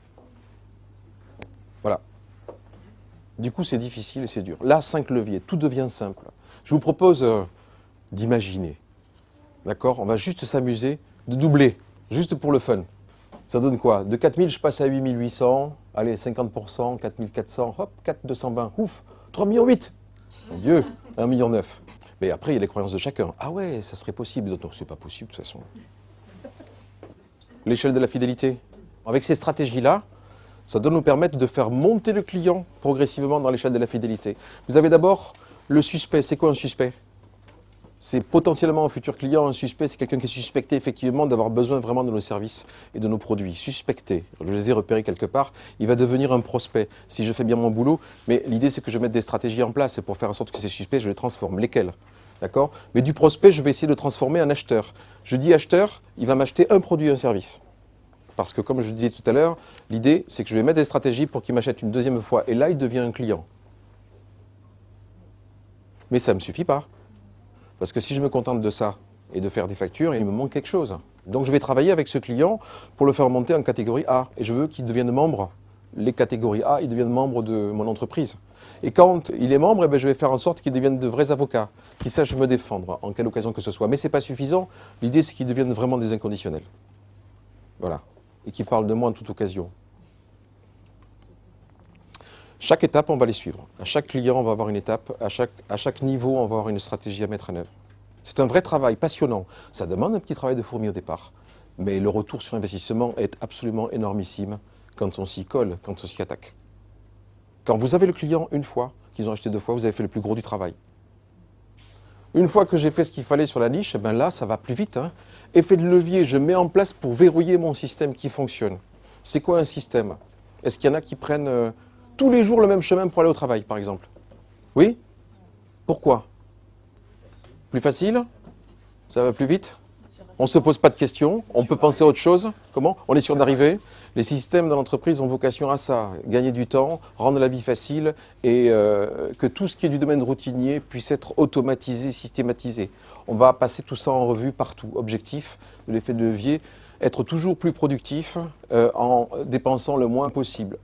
Voilà. Du coup, c'est difficile et c'est dur. Là, 5 leviers, tout devient simple. Je vous propose d'imaginer. D'accord? On va juste s'amuser de doubler, juste pour le fun. Ça donne quoi? De 4 000, je passe à 8 800. Allez, 50%, 4 400. Hop, 4 220. Ouf, 3 800 000. Mon Dieu, 1 9 000 000. Mais après, il y a les croyances de chacun. Ah ouais, ça serait possible. D'autres, non, c'est pas possible de toute façon. L'échelle de la fidélité. Avec ces stratégies-là, ça doit nous permettre de faire monter le client progressivement dans l'échelle de la fidélité. Vous avez d'abord le suspect. C'est quoi un suspect? C'est potentiellement un futur client. Un suspect, c'est quelqu'un qui est suspecté effectivement d'avoir besoin vraiment de nos services et de nos produits. Suspecté, je les ai repérés quelque part, il va devenir un prospect si je fais bien mon boulot. Mais l'idée, c'est que je mette des stratégies en place et pour faire en sorte que ces suspects, je les transforme. Lesquels? D'accord? Mais du prospect, je vais essayer de le transformer en acheteur. Je dis acheteur, il va m'acheter un produit, un service. Parce que comme je disais tout à l'heure, l'idée, c'est que je vais mettre des stratégies pour qu'il m'achète une deuxième fois. Et là, il devient un client. Mais ça ne me suffit pas. Parce que si je me contente de ça et de faire des factures, il me manque quelque chose. Donc je vais travailler avec ce client pour le faire monter en catégorie A. Et je veux qu'il devienne membre. Les catégories A, ils deviennent membres de mon entreprise. Et quand il est membre, eh bien, je vais faire en sorte qu'il devienne de vrais avocats, qu'ils sachent me défendre en quelle occasion que ce soit. Mais ce n'est pas suffisant. L'idée, c'est qu'ils deviennent vraiment des inconditionnels. Voilà. Et qu'ils parlent de moi en toute occasion. Chaque étape, on va les suivre. À chaque client, on va avoir une étape. À chaque niveau, on va avoir une stratégie à mettre en œuvre. C'est un vrai travail passionnant. Ça demande un petit travail de fourmi au départ. Mais le retour sur investissement est absolument énormissime quand on s'y colle, quand on s'y attaque. Quand vous avez le client une fois, qu'ils ont acheté 2 fois, vous avez fait le plus gros du travail. Une fois que j'ai fait ce qu'il fallait sur la niche, ben là, ça va plus vite. Hein. Effet de levier, je mets en place pour verrouiller mon système qui fonctionne. C'est quoi un système? Est-ce qu'il y en a qui prennent tous les jours le même chemin pour aller au travail, par exemple? Oui? Pourquoi? Plus facile? Ça va plus vite? On ne se pose pas de questions, on peut penser à autre chose. Comment? On est sûr d'arriver. Les systèmes dans l'entreprise ont vocation à ça, gagner du temps, rendre la vie facile et que tout ce qui est du domaine routinier puisse être automatisé, systématisé. On va passer tout ça en revue partout. Objectif de l'effet de levier, être toujours plus productif en dépensant le moins possible.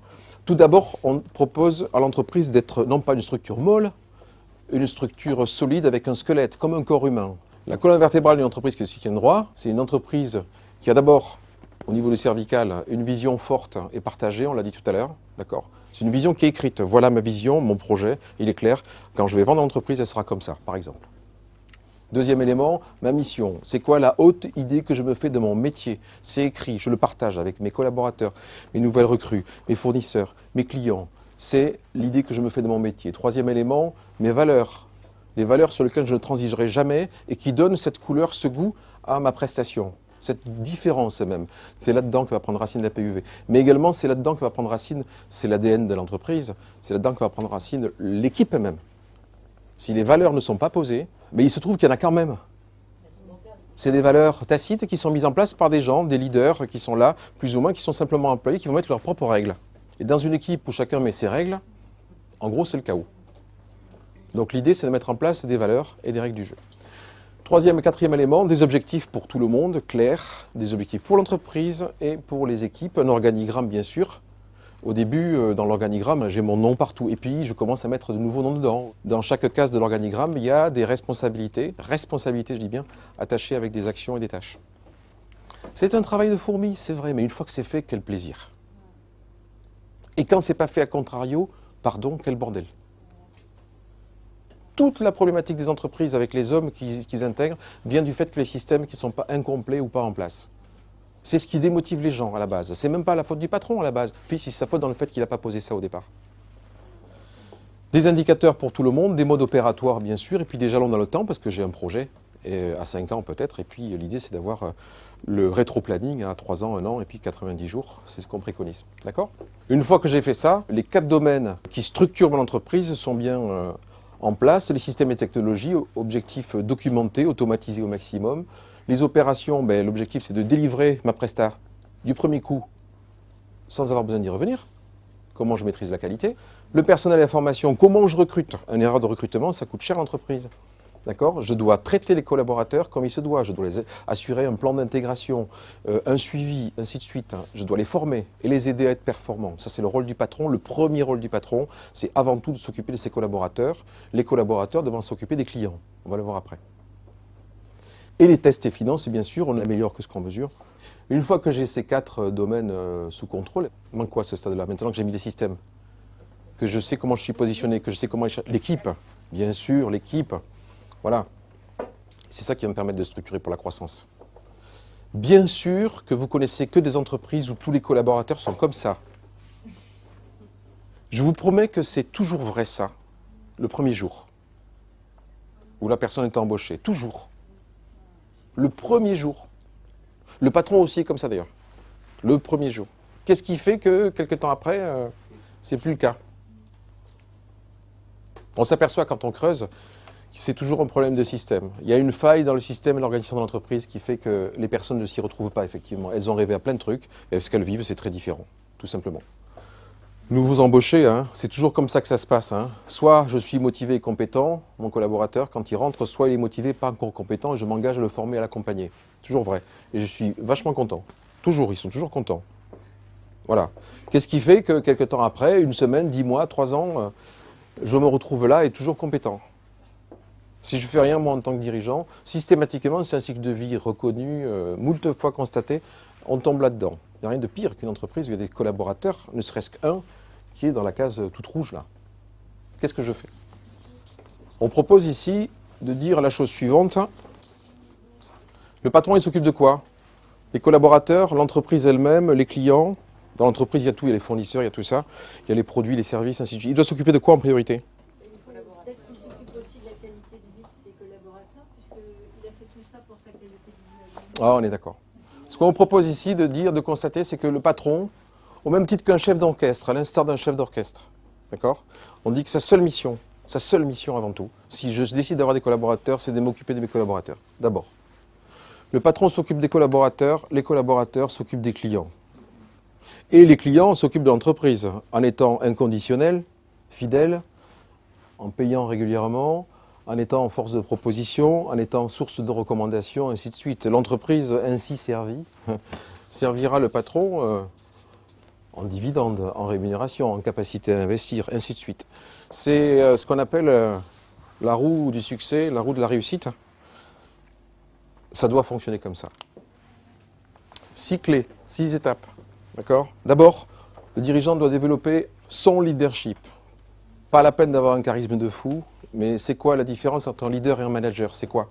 Tout d'abord, on propose à l'entreprise d'être non pas une structure molle, une structure solide avec un squelette, comme un corps humain. La colonne vertébrale d'une entreprise qui se tient droit, c'est une entreprise qui a d'abord, au niveau du cervical, une vision forte et partagée, on l'a dit tout à l'heure, d'accord? C'est une vision qui est écrite. Voilà ma vision, mon projet, il est clair. Quand je vais vendre l'entreprise, elle sera comme ça, par exemple. Deuxième élément, ma mission. C'est quoi la haute idée que je me fais de mon métier? C'est écrit, je le partage avec mes collaborateurs, mes nouvelles recrues, mes fournisseurs, mes clients. C'est l'idée que je me fais de mon métier. Troisième élément, mes valeurs. Les valeurs sur lesquelles je ne transigerai jamais et qui donnent cette couleur, ce goût à ma prestation. Cette différence même. C'est là-dedans que va prendre racine la PUV. Mais également, c'est là-dedans que va prendre racine, c'est l'ADN de l'entreprise, c'est là-dedans que va prendre racine l'équipe même. Si les valeurs ne sont pas posées, mais il se trouve qu'il y en a quand même. C'est des valeurs tacites qui sont mises en place par des gens, des leaders qui sont là, plus ou moins, qui sont simplement employés, qui vont mettre leurs propres règles. Et dans une équipe où chacun met ses règles, en gros, c'est le chaos. Donc l'idée, c'est de mettre en place des valeurs et des règles du jeu. Troisième et quatrième élément, des objectifs pour tout le monde, clairs, des objectifs pour l'entreprise et pour les équipes, un organigramme bien sûr. Au début, dans l'organigramme, j'ai mon nom partout et puis je commence à mettre de nouveaux noms dedans. Dans chaque case de l'organigramme, il y a des responsabilités, je dis bien, attachées avec des actions et des tâches. C'est un travail de fourmi, c'est vrai, mais une fois que c'est fait, quel plaisir. Et quand c'est pas fait à contrario, pardon, quel bordel. toute la problématique des entreprises avec les hommes qu'ils intègrent vient du fait que les systèmes qui ne sont pas incomplets ou pas en place. C'est ce qui démotive les gens à la base. C'est même pas la faute du patron à la base. Puis c'est sa faute dans le fait qu'il n'a pas posé ça au départ. Des indicateurs pour tout le monde, des modes opératoires bien sûr, et puis des jalons dans le temps parce que j'ai un projet à 5 ans peut-être. Et puis l'idée c'est d'avoir le rétro-planning à 3 ans, 1 an et puis 90 jours. C'est ce qu'on préconise. D'accord ? Une fois que j'ai fait ça, les 4 domaines qui structurent mon entreprise sont bien en place. Les systèmes et technologies, objectifs documentés, automatisés au maximum. Les opérations, ben, l'objectif c'est de délivrer ma presta du premier coup sans avoir besoin d'y revenir. Comment je maîtrise la qualité. Le personnel et la formation, comment je recrute. Une erreur de recrutement, ça coûte cher à l'entreprise. D'accord ? Je dois traiter les collaborateurs comme il se doit. Je dois les assurer un plan d'intégration, un suivi, ainsi de suite. Je dois les former et les aider à être performants. Ça, c'est le rôle du patron. Le premier rôle du patron, c'est avant tout de s'occuper de ses collaborateurs. Les collaborateurs devant s'occuper des clients. On va le voir après. Et les tests et finances, bien sûr, on améliore que ce qu'on mesure. Une fois que j'ai ces 4 domaines sous contrôle, il manque quoi à ce stade-là? Maintenant que j'ai mis les systèmes, que je sais comment je suis positionné, que je sais comment l'équipe, bien sûr, l'équipe, voilà. C'est ça qui va me permettre de structurer pour la croissance. Bien sûr que vous connaissez que des entreprises où tous les collaborateurs sont comme ça. Je vous promets que c'est toujours vrai ça, le premier jour, où la personne est embauchée, toujours. Le premier jour. Le patron aussi est comme ça d'ailleurs. Le premier jour. Qu'est-ce qui fait que, quelques temps après, c'est plus le cas? On s'aperçoit quand on creuse que c'est toujours un problème de système. Il y a une faille dans le système et l'organisation de l'entreprise qui fait que les personnes ne s'y retrouvent pas, effectivement. Elles ont rêvé à plein de trucs, et ce qu'elles vivent, c'est très différent, tout simplement. Nous vous embauchez, hein, c'est toujours comme ça que ça se passe. Hein. Soit je suis motivé et compétent, mon collaborateur, quand il rentre, soit il est motivé, pas encore compétent, et je m'engage à le former, à l'accompagner. Toujours vrai. Et je suis vachement content. Toujours, ils sont toujours contents. Voilà. Qu'est-ce qui fait que quelques temps après, 1 semaine, 10 mois, 3 ans, je me retrouve là et toujours compétent? Si je ne fais rien, moi, en tant que dirigeant, systématiquement, c'est un cycle de vie reconnu, moult fois constaté, on tombe là-dedans. Il n'y a rien de pire qu'une entreprise où il y a des collaborateurs, ne serait-ce qu'un, qui est dans la case toute rouge, là. Qu'est-ce que je fais? On propose ici de dire la chose suivante. Le patron, il s'occupe de quoi? Les collaborateurs, l'entreprise elle-même, les clients. Dans l'entreprise, il y a tout, il y a les fournisseurs, il y a tout ça. Il y a les produits, les services, ainsi de suite. Il doit s'occuper de quoi en priorité? Peut-être qu'il s'occupe aussi de la qualité de vie de ses collaborateurs, puisqu'il a fait tout ça pour sa qualité de vie. Ah, on est d'accord. Ce qu'on propose ici de dire, de constater, c'est que le patron, au même titre qu'un chef d'orchestre, à l'instar d'un chef d'orchestre, d'accord? On dit que sa seule mission avant tout, si je décide d'avoir des collaborateurs, c'est de m'occuper de mes collaborateurs, d'abord. Le patron s'occupe des collaborateurs, les collaborateurs s'occupent des clients. Et les clients s'occupent de l'entreprise, en étant inconditionnels, fidèles, en payant régulièrement, en étant force de proposition, en étant source de recommandation, ainsi de suite. L'entreprise ainsi servie servira le patron en dividendes, en rémunération, en capacité à investir, ainsi de suite. C'est ce qu'on appelle la roue du succès, la roue de la réussite. Ça doit fonctionner comme ça. 6 clés, 6 étapes. D'accord? D'abord, le dirigeant doit développer son leadership. Pas la peine d'avoir un charisme de fou, mais c'est quoi la différence entre un leader et un manager? C'est quoi?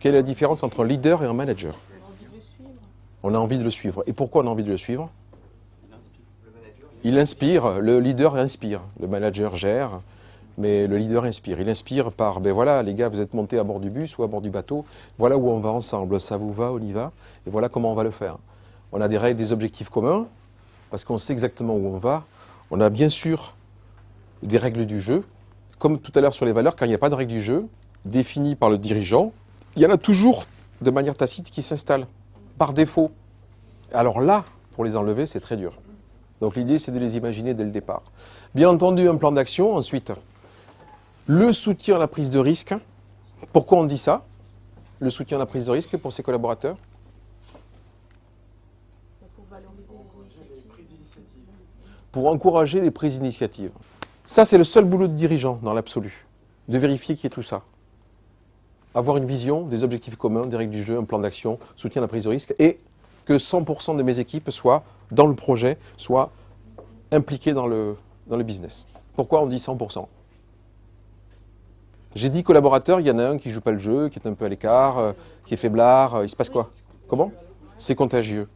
Quelle est la différence entre un leader et un manager? On a envie de le suivre. On a envie de le suivre. Et pourquoi on a envie de le suivre? Il inspire, le leader inspire. Le manager gère, mais le leader inspire. Il inspire par, ben voilà, les gars, vous êtes montés à bord du bus ou à bord du bateau, voilà où on va ensemble, ça vous va, on y va, et voilà comment on va le faire. On a des règles, des objectifs communs, parce qu'on sait exactement où on va. On a bien sûr des règles du jeu, comme tout à l'heure sur les valeurs, quand il n'y a pas de règles du jeu définies par le dirigeant, il y en a toujours de manière tacite qui s'installent, par défaut. Alors là, pour les enlever, c'est très dur. Donc l'idée, c'est de les imaginer dès le départ. Bien entendu, un plan d'action. Ensuite, le soutien à la prise de risque. Pourquoi on dit ça? Le soutien à la prise de risque pour ses collaborateurs. Pour valoriser les initiatives. Pour encourager les prises d'initiative. Ça, c'est le seul boulot de dirigeant dans l'absolu, de vérifier qu'il y ait tout ça. Avoir une vision, des objectifs communs, des règles du jeu, un plan d'action, soutien à la prise de risque, et que 100% de mes équipes soient dans le projet, soient impliquées dans le business. Pourquoi on dit 100%? J'ai dit collaborateur, il y en a un qui joue pas le jeu, qui est un peu à l'écart, qui est faiblard, il se passe quoi? Comment? C'est contagieux.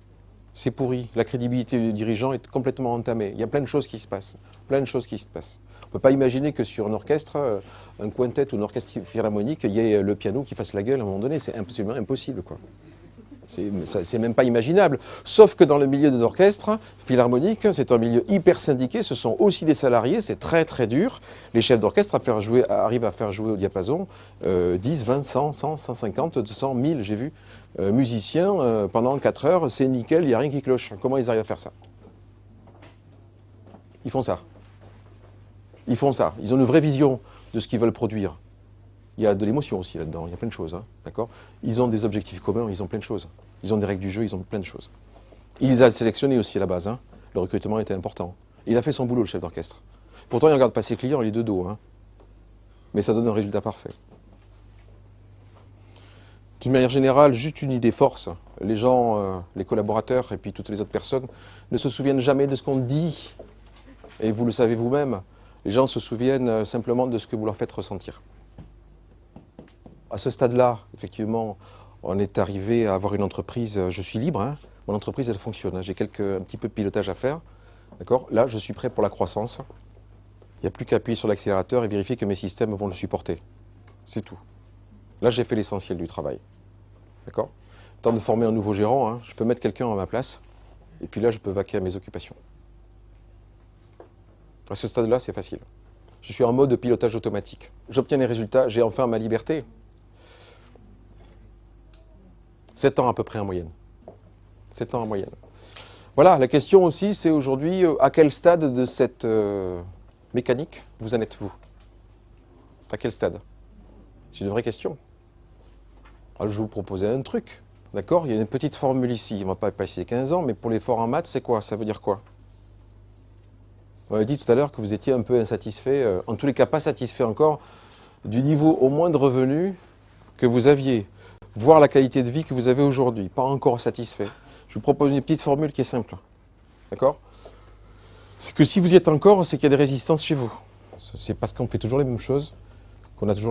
C'est pourri. La crédibilité du dirigeant est complètement entamée. Il y a plein de choses qui se passent. Plein de choses qui se passent. On ne peut pas imaginer que sur un orchestre, un quintet ou un orchestre philharmonique, il y ait le piano qui fasse la gueule à un moment donné. C'est absolument impossible, quoi. C'est même pas imaginable. Sauf que dans le milieu des orchestres philharmoniques, c'est un milieu hyper syndiqué, ce sont aussi des salariés, c'est très très dur. Les chefs d'orchestre arrivent à faire jouer au diapason 10, 20, 100, 100, 150, 200, 1000, j'ai vu, musiciens pendant 4 heures, c'est nickel, il n'y a rien qui cloche. Comment ils arrivent à faire ça? Ils font ça. Ils font ça. Ils ont une vraie vision de ce qu'ils veulent produire. Il y a de l'émotion aussi là-dedans, il y a plein de choses, hein, d'accord? Ils ont des objectifs communs, ils ont plein de choses. Ils ont des règles du jeu, ils ont plein de choses. Il les a sélectionnés aussi à la base, hein. Le recrutement était important. Il a fait son boulot, le chef d'orchestre. Pourtant, il ne regarde pas ses clients, il est de dos, hein. Mais ça donne un résultat parfait. D'une manière générale, juste une idée force. Les gens, les collaborateurs et puis toutes les autres personnes ne se souviennent jamais de ce qu'on dit. Et vous le savez vous-même, les gens se souviennent simplement de ce que vous leur faites ressentir. À ce stade-là, effectivement, on est arrivé à avoir une entreprise, je suis libre, hein, mon entreprise elle fonctionne, hein, j'ai un petit peu de pilotage à faire, d'accord? Là, je suis prêt pour la croissance. Il n'y a plus qu'à appuyer sur l'accélérateur et vérifier que mes systèmes vont le supporter. C'est tout. Là, j'ai fait l'essentiel du travail. D'accord? Temps de former un nouveau gérant, hein, je peux mettre quelqu'un à ma place, et puis là, je peux vaquer à mes occupations. À ce stade-là, c'est facile. Je suis en mode de pilotage automatique. J'obtiens les résultats, j'ai enfin ma liberté. 7 ans à peu près en moyenne. 7 ans en moyenne. Voilà, la question aussi, c'est aujourd'hui, à quel stade de cette mécanique vous en êtes-vous? À quel stade? C'est une vraie question. Alors, je vais vous proposer un truc, d'accord? Il y a une petite formule ici, on ne va pas passer 15 ans, mais pour l'effort en maths, c'est quoi? Ça veut dire quoi? On avait dit tout à l'heure que vous étiez un peu insatisfait, en tous les cas pas satisfait encore, du niveau au moins de revenus que vous aviez, voire la qualité de vie que vous avez aujourd'hui, pas encore satisfait. Je vous propose une petite formule qui est simple, d'accord? C'est que si vous y êtes encore, c'est qu'il y a des résistances chez vous. C'est parce qu'on fait toujours les mêmes choses, qu'on a toujours